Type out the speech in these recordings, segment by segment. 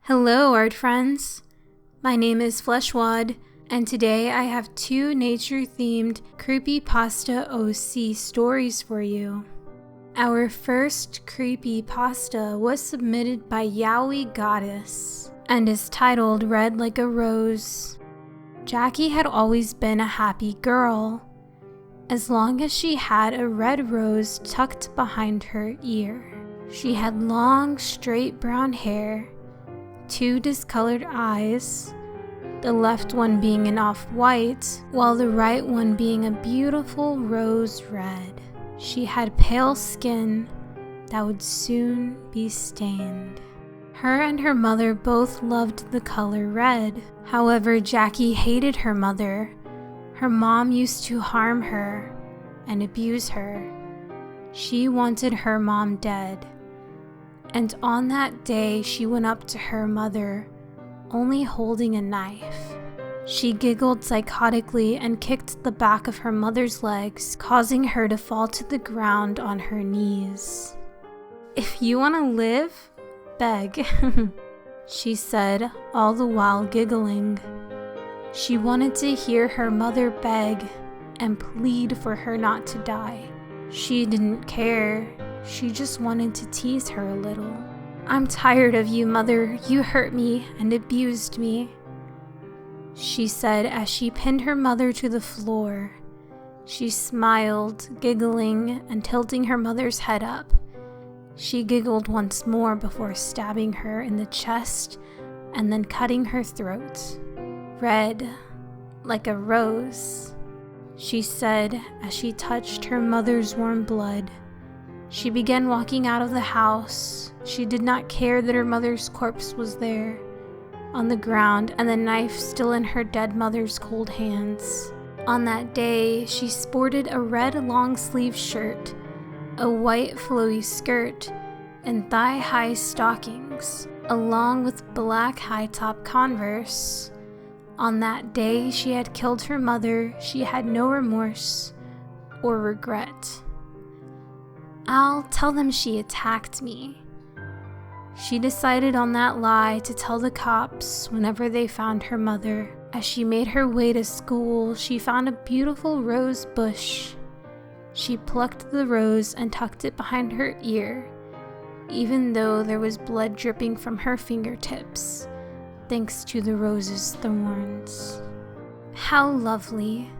Hello, art friends. My name is Fleshwad, and today I have two nature-themed Creepypasta OC stories for you. Our first Creepypasta was submitted by Yowie Goddess and is titled Red Like a Rose. Jackie had always been a happy girl, as long as she had a red rose tucked behind her ear. She had long, straight brown hair, two discolored eyes, the left one being an off-white, while the right one being a beautiful rose red. She had pale skin that would soon be stained. Her and her mother both loved the color red. However, Jackie hated her mother. Her mom used to harm her and abuse her. She wanted her mom dead. And on that day, she went up to her mother, only holding a knife. She giggled psychotically and kicked the back of her mother's legs, causing her to fall to the ground on her knees. "If you want to live, beg," she said, all the while giggling. She wanted to hear her mother beg and plead for her not to die. She didn't care. She just wanted to tease her a little. "I'm tired of you, Mother. You hurt me and abused me," she said as she pinned her mother to the floor. She smiled, giggling and tilting her mother's head up. She giggled once more before stabbing her in the chest and then cutting her throat. "Red, like a rose," she said as she touched her mother's warm blood. She began walking out of the house. She did not care that her mother's corpse was there, on the ground, and the knife still in her dead mother's cold hands. On that day, she sported a red long-sleeve shirt, a white flowy skirt, and thigh-high stockings, along with black high-top Converse. On that day she had killed her mother. She had no remorse or regret. "I'll tell them she attacked me." She decided on that lie to tell the cops whenever they found her mother. As she made her way to school, she found a beautiful rose bush. She plucked the rose and tucked it behind her ear, even though there was blood dripping from her fingertips, thanks to the rose's thorns. "How lovely,"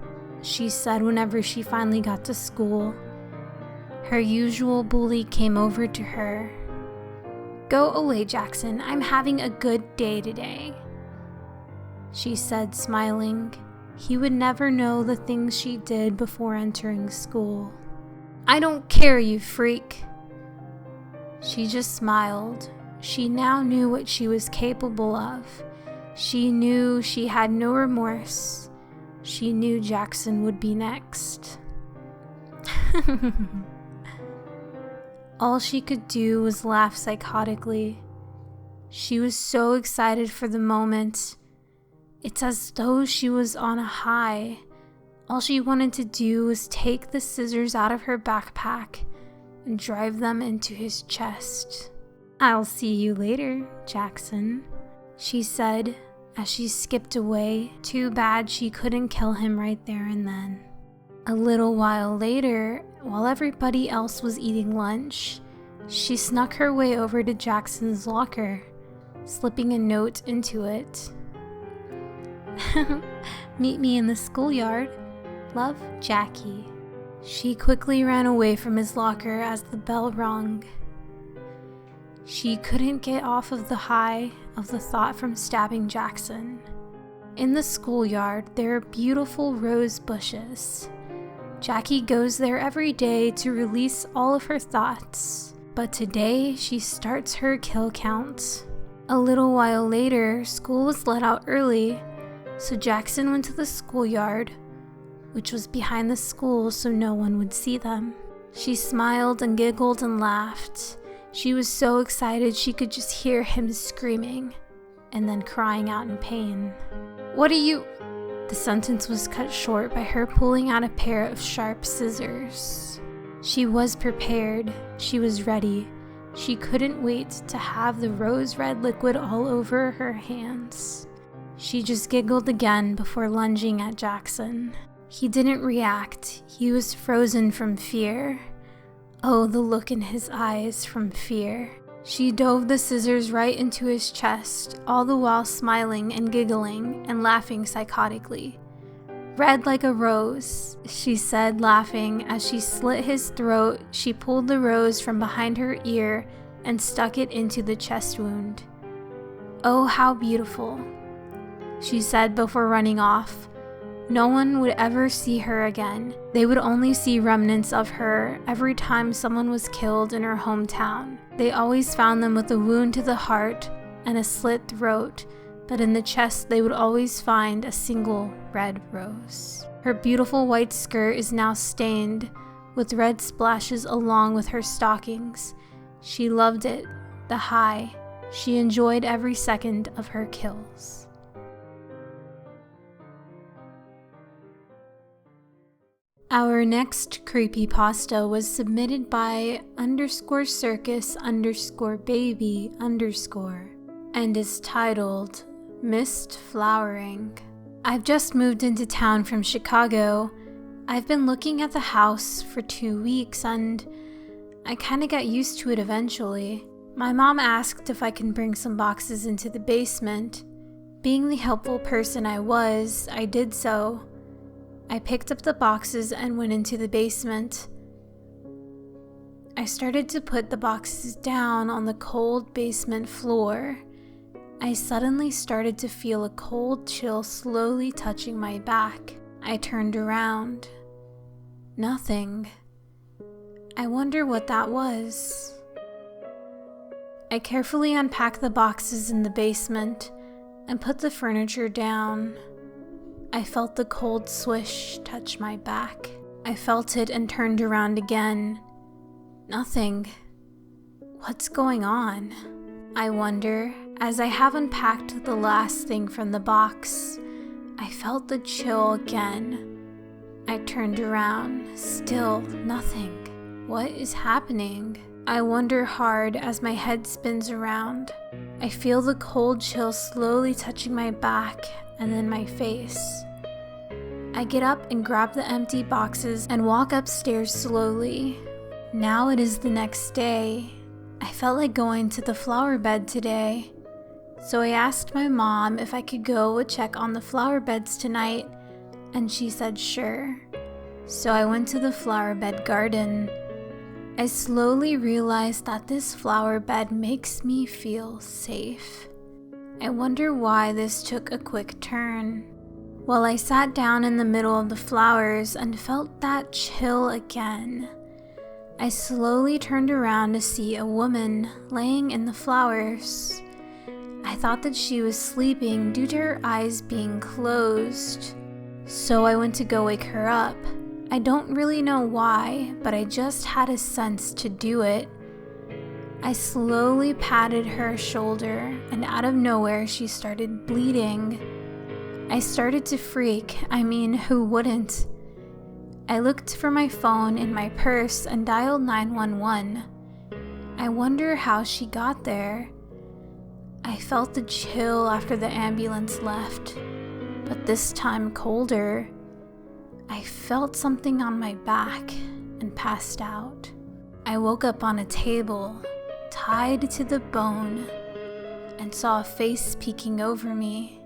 she said whenever she finally got to school. Her usual bully came over to her. "Go away, Jackson. I'm having a good day today," she said, smiling. He would never know the things she did before entering school. "I don't care, you freak." She just smiled. She now knew what she was capable of. She knew she had no remorse. She knew Jackson would be next. All she could do was laugh psychotically. She was so excited for the moment. It's as though she was on a high. All she wanted to do was take the scissors out of her backpack and drive them into his chest. "I'll see you later, Jackson," she said as she skipped away. Too bad she couldn't kill him right there and then. A little while later, while everybody else was eating lunch, she snuck her way over to Jackson's locker, slipping a note into it. "Meet me in the schoolyard. Love, Jackie." She quickly ran away from his locker as the bell rung. She couldn't get off of the high of the thought from stabbing Jackson. In the schoolyard, there are beautiful rose bushes. Jackie goes there every day to release all of her thoughts, but today she starts her kill count. A little while later, school was let out early, so Jackson went to the schoolyard, which was behind the school so no one would see them. She smiled and giggled and laughed. She was so excited she could just hear him screaming and then crying out in pain. "What are you—" The sentence was cut short by her pulling out a pair of sharp scissors. She was prepared. She was ready. She couldn't wait to have the rose red liquid all over her hands. She just giggled again before lunging at Jackson. He didn't react. He was frozen from fear. Oh, the look in his eyes from fear. She dove the scissors right into his chest, all the while smiling and giggling and laughing psychotically. "Red like a rose," she said, laughing. As she slit his throat, she pulled the rose from behind her ear and stuck it into the chest wound. "Oh, how beautiful," she said before running off. No one would ever see her again. They would only see remnants of her every time someone was killed in her hometown. They always found them with a wound to the heart and a slit throat, but in the chest they would always find a single red rose. Her beautiful white skirt is now stained with red splashes along with her stockings. She loved it, the high. She enjoyed every second of her kills. Our next creepypasta was submitted by _circus_baby_ and is titled Mist Flowering. I've just moved into town from Chicago. I've been looking at the house for 2 weeks and I kinda got used to it eventually. My mom asked if I can bring some boxes into the basement. Being the helpful person I was, I did so. I picked up the boxes and went into the basement. I started to put the boxes down on the cold basement floor. I suddenly started to feel a cold chill slowly touching my back. I turned around. Nothing. I wonder what that was. I carefully unpacked the boxes in the basement and put the furniture down. I felt the cold swish touch my back. I felt it and turned around again. Nothing. What's going on? I wonder. As I have unpacked the last thing from the box, I felt the chill again. I turned around. Still nothing. What is happening? I wonder hard as my head spins around. I feel the cold chill slowly touching my back and then my face. I get up and grab the empty boxes and walk upstairs slowly. Now it is the next day. I felt like going to the flower bed today. So I asked my mom if I could go check on the flower beds tonight, and she said sure. So I went to the flower bed garden. I slowly realized that this flower bed makes me feel safe. I wonder why this took a quick turn. Well, I sat down in the middle of the flowers and felt that chill again. I slowly turned around to see a woman laying in the flowers. I thought that she was sleeping due to her eyes being closed. So I went to go wake her up. I don't really know why, but I just had a sense to do it. I slowly patted her shoulder, and out of nowhere she started bleeding. I started to freak. I mean, who wouldn't? I looked for my phone in my purse and dialed 911. I wonder how she got there. I felt the chill after the ambulance left, but this time colder. I felt something on my back and passed out. I woke up on a table, tied to the bone, and saw a face peeking over me.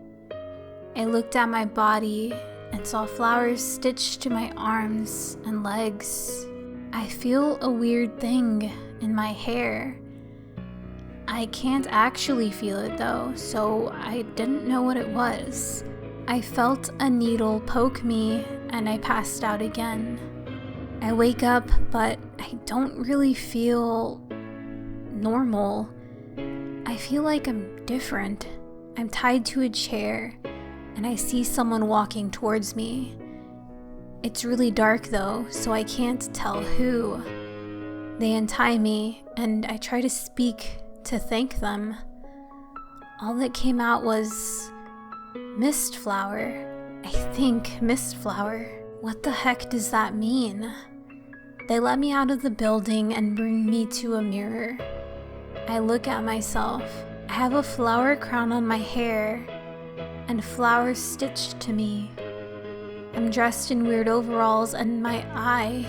I looked at my body and saw flowers stitched to my arms and legs. I feel a weird thing in my hair. I can't actually feel it though, so I didn't know what it was. I felt a needle poke me and I passed out again. I wake up, but I don't really feel normal. I feel like I'm different. I'm tied to a chair and I see someone walking towards me. It's really dark though, so I can't tell who. They untie me and I try to speak to thank them. All that came out was mist flower. I think mist flower. What the heck does that mean? They let me out of the building and bring me to a mirror. I look at myself. I have a flower crown on my hair and flowers stitched to me. I'm dressed in weird overalls and my eye,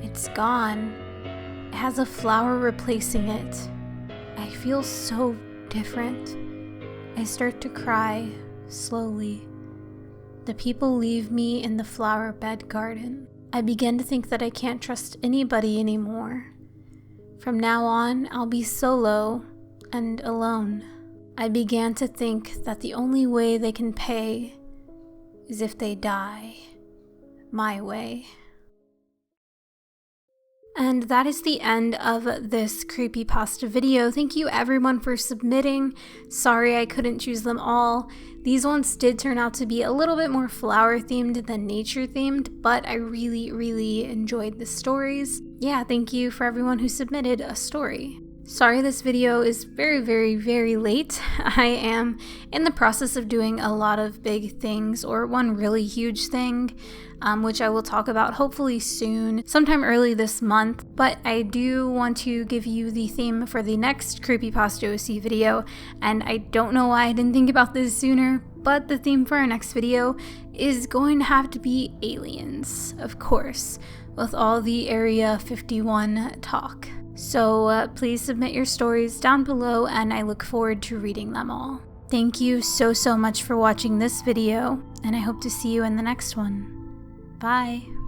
it's gone. It has a flower replacing it. I feel so different. I start to cry slowly. The people leave me in the flower bed garden. I begin to think that I can't trust anybody anymore. From now on, I'll be solo and alone. I began to think that the only way they can pay is if they die my way. And that is the end of this creepypasta video. Thank you everyone for submitting. Sorry I couldn't choose them all. These ones did turn out to be a little bit more flower themed than nature themed, but I really enjoyed the stories. Yeah, thank you for everyone who submitted a story. Sorry this video is very late. I am in the process of doing a lot of big things, or one really huge thing, which I will talk about hopefully soon, sometime early this month. But I do want to give you the theme for the next Creepypasta OC video, and I don't know why I didn't think about this sooner, but the theme for our next video is going to have to be aliens, of course, with all the Area 51 talk. So please submit your stories down below and I look forward to reading them all. Thank you so much for watching this video, and I hope to see you in the next one. Bye!